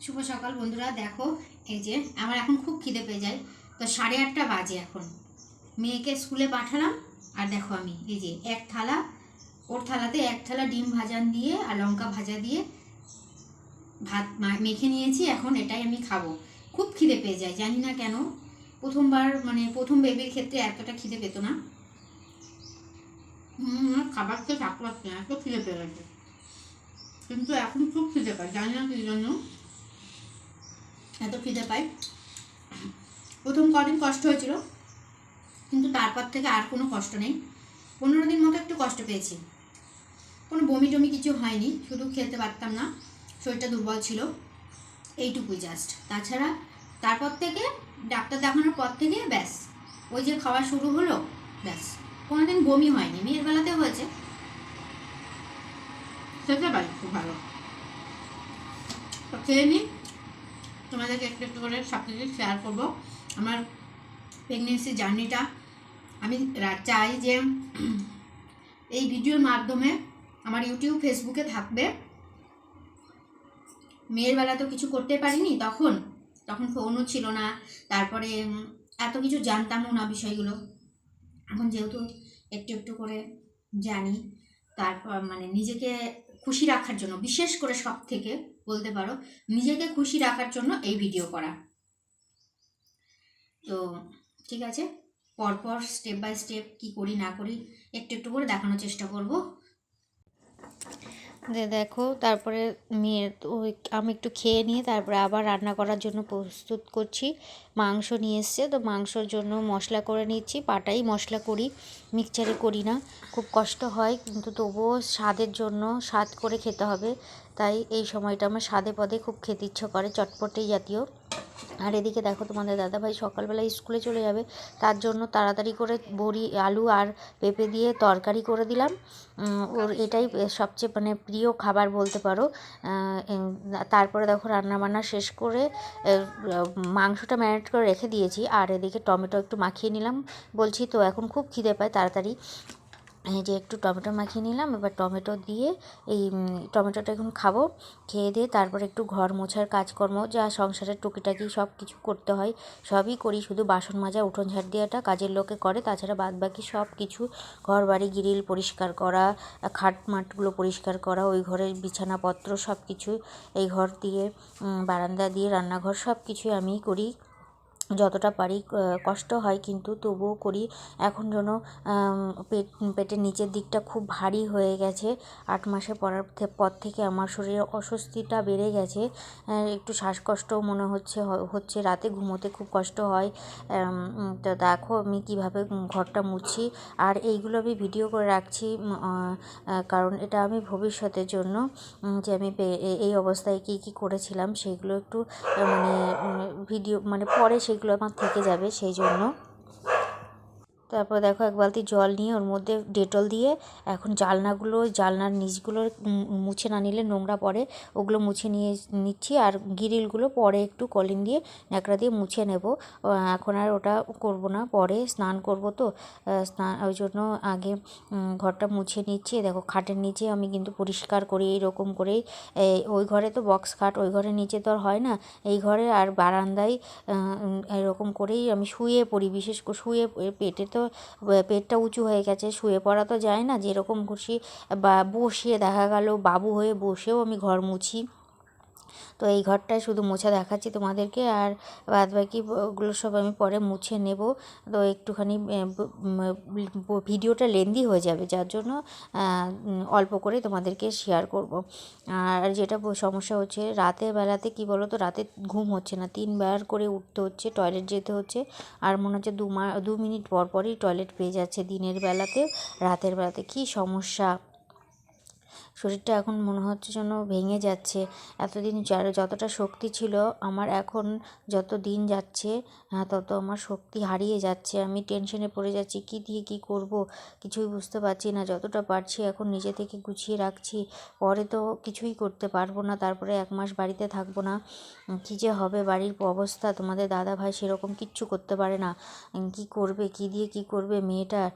শুভ সকাল বন্ধুরা। দেখো, এই যে আমার এখন খুব খিদে পেয়ে যায়, তো 8:30 বাজে। এখন মেয়েকে স্কুলে পাঠালাম, আর দেখো আমি এই যে ওর থালাতে এক থালা ডিম ভাজা দিয়ে আর লঙ্কা ভাজা দিয়ে ভাত মেখে নিয়েছি। এখন এটাই আমি খাবো। খুব খিদে পেয়ে যায়, জানি না কেন। প্রথম বেবির ক্ষেত্রে এতটা খিদে পেতো না। খাবার তো থাকতে পারছি না, এত খিদে পেয়ে গেছে। কিন্তু এখন খুব খিদে পায়, জানি না কি জন্য এত খিদে পাই। প্রথম কদিন কষ্ট হয়েছিল, কিন্তু তারপর থেকে আর কোনো কষ্ট নেই। 15 দিন মতো একটু কষ্ট পেয়েছি। কোনো বমি টমি কিছু হয়নি, শুধু খেতে পারতাম না, শরীরটা দুর্বল ছিল, এইটুকুই জাস্ট। তাছাড়া তারপর থেকে ডাক্তার দেখানোর পর থেকে ব্যাস ওই যে খাওয়া শুরু হলো, ব্যাস কোনোদিন বমি হয়নি। মেয়ের বেলাতে হয়েছে, সেটা পারি খুব ভালো। তো খেয়ে নিই, তোমাদেরকে একটু একটু করে সব কিছু শেয়ার করবো। আমার প্রেগনেন্সি জার্নিটা আমি চাই যে এই ভিডিওর মাধ্যমে আমার ইউটিউব ফেসবুকে থাকবে। মেয়ের বেলা তো কিছু করতে পারিনি, তখন ফোনও ছিল না, তারপরে এত কিছু জানতামও না বিষয়গুলো। এখন যেহেতু একটু একটু করে জানি, তারপর নিজেকে খুশি রাখার জন্য, বিশেষ করে সব থেকে বলতে পারো নিজেকে খুশি রাখার জন্য এই ভিডিও করা। তো ঠিক আছে, পরপর স্টেপ বাই স্টেপ কি করি না করি একটু একটু করে দেখানোর চেষ্টা করব। দেখো, তারপরে মেয়ের আমি একটু খেয়ে নিয়ে তারপরে আবার রান্না করার জন্য প্রস্তুত করছি। মাংস নিয়ে এসছে, তো মাংসর জন্য মশলা করে নিচ্ছি। পাটাই মশলা করি, মিক্সচারে করি না। খুব কষ্ট হয়, কিন্তু তবুও স্বাদের জন্য স্বাদ করে খেতে হবে। তাই এই সময়টা আমার স্বাদে পদে খুব খেতে ইচ্ছে করে, চটপটে জাতীয়। আর এদিকে দেখো, তোমাদের দাদাভাই সকালবেলা স্কুলে চলে যাবে, তার জন্য তাড়াতাড়ি করে বড়ি, আলু আর পেঁপে দিয়ে তরকারি করে দিলাম। ওর এটাই সবচেয়ে প্রিয় খাবার বলতে পারো। তারপরে দেখো রান্নাবান্না শেষ করে মাংসটা ম্যারিনেট করে রেখে দিয়েছি, আর এদিকে টমেটো একটু মাখিয়ে নিলাম। বলছি তো এখন খুব খিদে পায় তাড়াতাড়ি। এই যে একটু টমেটো মাখিয়ে নিলাম, এবার টমেটো দিয়ে এই টমেটোটা এখন খাবো। খেয়ে দিয়ে তারপর একটু ঘর মোছার কাজকর্ম, যা সংসারের টুকিটাকি সব কিছু করতে হয় সবই করি, শুধু বাসন মাজা উঠোন ঝাড় দেওয়াটা কাজের লোকে করে। তাছাড়া বাদবাকি সব কিছু, ঘর বাড়ি গ্রিল পরিষ্কার করা, খাট মাটগুলো পরিষ্কার করা, ওই ঘরের বিছানাপত্র সব কিছু, এই ঘর দিয়ে বারান্দা দিয়ে রান্নাঘর সব কিছুই আমিই করি যতটা পারি। কষ্ট হয় কিন্তু তবুও করি। এখন যেন পেটের নিচের দিকটা খুব ভারী হয়ে গেছে। 8 মাসে পর থেকে আমার শরীরে অস্বস্তিটা বেড়ে গেছে। একটু শ্বাসকষ্টও মনে হচ্ছে রাতে ঘুমোতে খুব কষ্ট হয়। তো দেখো আমি কীভাবে ঘরটা মুছি, আর এইগুলো আমি ভিডিও করে রাখছি, কারণ এটা আমি ভবিষ্যতের জন্য, যে আমি এই অবস্থায় কী করেছিলাম সেগুলো একটু ভিডিও পরে সেগুলো আমার থেকে যাবে, সেই জন্য। তারপর দেখো এক বালতি জল নিয়ে ওর মধ্যে ডেটল দিয়ে এখন জানলার নিচগুলো মুছে না নিলে নোংরা পড়ে, ওগুলো মুছে নিচ্ছি। আর গ্রিলগুলো পরে একটু কলিন দিয়ে ন্যাকড়া দিয়ে মুছে নেব। এখন আর ওটা করব না, পরে স্নান করব তো ওই জন্য আগে ঘরটা মুছে নিচ্ছি। দেখো খাটের নিচে আমি কিন্তু পরিষ্কার করি এইরকম করেই। ওই ঘরে তো বক্স খাট, ওই ঘরের নিচে তো আর হয় না, এই ঘরে আর বারান্দায় এরকম করেই আমি শুয়ে পড়ি। বিশেষ করে শুয়ে, পেটটা উঁচু হয়ে গেছে, শুয়ে পড়া তো যায় না, যেরকম খুশি বা বসিয়ে দেখা গেল বাবু হয়ে বসেও আমি ঘর মুছি। তো এই ঘরটায় শুধু মোছা দেখাচ্ছি তোমাদেরকে, আর বাদবাকি ওগুলো সব আমি পরে মুছে নেব। তো একটুখানি ভিডিওটা লেন্দি হয়ে যাবে, যার জন্য অল্প করে তোমাদেরকে শেয়ার করব। আর যেটা সমস্যা হচ্ছে রাতের বেলাতে, কি বলো তো, রাতে ঘুম হচ্ছে না, 3 বার করে উঠতে হচ্ছে, টয়লেট যেতে হচ্ছে, আর মনে হচ্ছে 2 মিনিট পর পরই টয়লেট পেয়ে যাচ্ছে, দিনের বেলাতে রাতের বেলাতে। কি সমস্যা! শরীরটা এখন মনে হচ্ছে যেন ভেঙে যাচ্ছে। এতদিন যতটা শক্তি ছিল আমার, এখন যত দিন যাচ্ছে তত আমার শক্তি হারিয়ে যাচ্ছে। আমি টেনশনে পড়ে যাচ্ছি, কী দিয়ে কী করব কিছুই বুঝতে পারছি না। যতটা পারছি এখন নিজে থেকে গুছিয়ে রাখছি, পরে তো কিছুই করতে পারবো না, তারপরে 1 মাস বাড়িতে থাকবো না। কী যে হবে বাড়ির অবস্থা! তোমাদের দাদা ভাই সেরকম কিচ্ছু করতে পারে না, কি করবে, কী দিয়ে কী করবে মেয়েটার।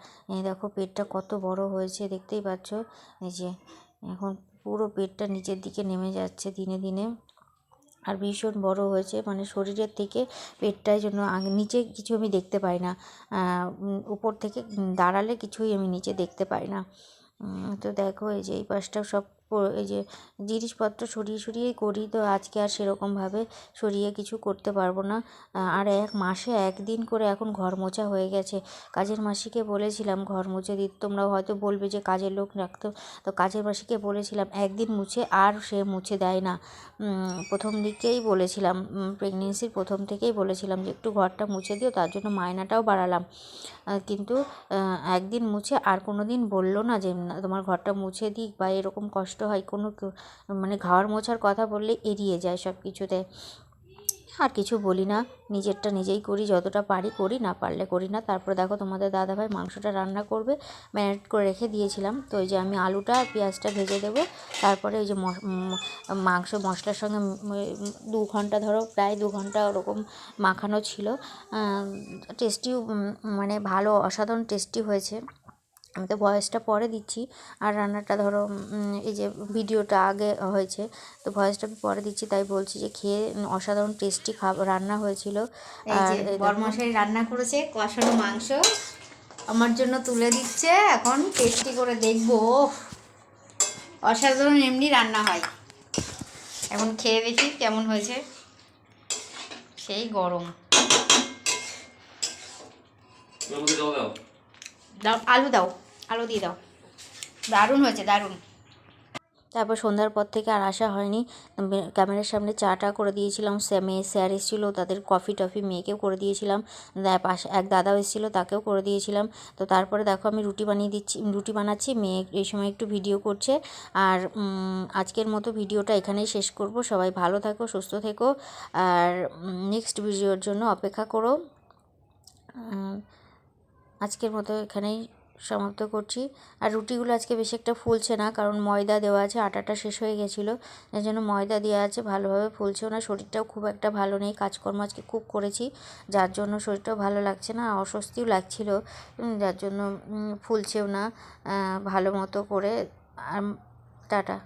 দেখো পেটটা কত বড় হয়েছে, দেখতেই পাচ্ছ। এই যে এখন পুরো পেটটা নিচের দিকে নেমে যাচ্ছে দিনে দিনে। আর ভীষণ বড় হয়েছে, মানে শরীরের থেকে পেটটাই জন্য নিচে কিছু আমি দেখতে পাই না, উপর থেকে দাঁড়ালে কিছুই আমি নিচে দেখতে পাই না। তো দেখো এই যে এই পাশটা সব এই যে জিনিসপত্র সরিয়ে সরিয়েই করি, তো আজকে আর সেরকমভাবে সরিয়ে কিছু করতে পারবো না। আর এক মাসে একদিন করে এখন ঘর মোছা হয়ে গেছে। কাজের মাসিকে বলেছিলাম ঘর মুছে দিতে, তোমরা হয়তো বলবে যে কাজের লোক রাখতো, তো কাজের মাসিকে বলেছিলাম একদিন মুছে, আর সে মুছে দেয় না। প্রথম দিকেই বলেছিলাম, প্রেগনেন্সির প্রথম থেকেই বলেছিলাম যে একটু ঘরটা মুছে দিও, তার জন্য মায়নাটাও বাড়ালাম। কিন্তু একদিন মুছে আর কোনো দিন বললো না যে তোমার ঘরটা মুছে দিক বা এরকম কষ্ট হয়, মানে ঘর মোছার কথা বললে এড়িয়ে যায় সব কিছুতে। আর কিছু বলি না, নিজেরটা নিজেই করি, যতটা পারি করি, না পারলে করি না। তারপরে দেখো তোমাদের দাদাভাই মাংসটা রান্না করবে, ম্যারিনেট করে রেখে দিয়েছিলাম। তো ওই যে আমি আলুটা আর পেঁয়াজটা ভেজে দেবো, তারপরে ওই যে মাংস মশলার সঙ্গে 2 ঘন্টা, ধরো প্রায় 2 ঘন্টা ওরকম মাখানো ছিল। টেস্টিও মানে ভালো, অসাধারণ টেস্টি হয়েছে। আমি তো ভয়েসটা পরে দিচ্ছি, আর রান্নাটা ধরো এই যে ভিডিওটা আগে হয়েছে, তো ভয়েসটা আমি পরে দিচ্ছি, তাই বলছি যে খেয়ে অসাধারণ টেস্টি রান্না হয়েছিল। এই আর যে বরমশাই রান্না করেছে কষানো মাংস, আমার জন্য তুলে দিচ্ছে, এখন টেস্টি করে দেখবো। অসাধারণ এমনি রান্না হয়। এখন খেয়ে দেখি কেমন হয়েছে। সেই গরম। দাও আলু, দাও আলু দিয়ে দাও। দারুণ হয়েছে, দারুণ। তারপর সন্ধ্যার পর থেকে আর আসা হয়নি, ক্যামেরার সামনে চাটা করে দিয়েছিলাম, মেয়ে স্যার এসেছিলো, তাদের কফি টফি মেয়েকেও করে দিয়েছিলাম, পাশে এক দাদাও এসেছিলো, তাকেও করে দিয়েছিলাম। তো তারপরে দেখো আমি রুটি বানাচ্ছি, মেয়ে এই সময় একটু ভিডিও করছে। আর আজকের মতো ভিডিওটা এখানেই শেষ করব। সবাই ভালো থাকো, সুস্থ থেকো, আর নেক্সট ভিডিওর জন্য অপেক্ষা করো। আজকের মতো এখানেই সমাপ্ত করছি। আর রুটিগুলো আজকে বেশি একটা ফুলছে না, কারণ ময়দা দেওয়া আছে, আটাটা শেষ হয়ে গেছিলো, যার জন্য ময়দা দেওয়া আছে, ভালোভাবে ফুলছেও না। শরীরটাও খুব একটা ভালো নেই, কাজকর্ম আজকে খুব করেছি, যার জন্য শরীরটাও ভালো লাগছে না, অস্বস্তিও লাগছিলো, যার জন্য ফুলছেও না ভালো মতো করে। আর টাটা।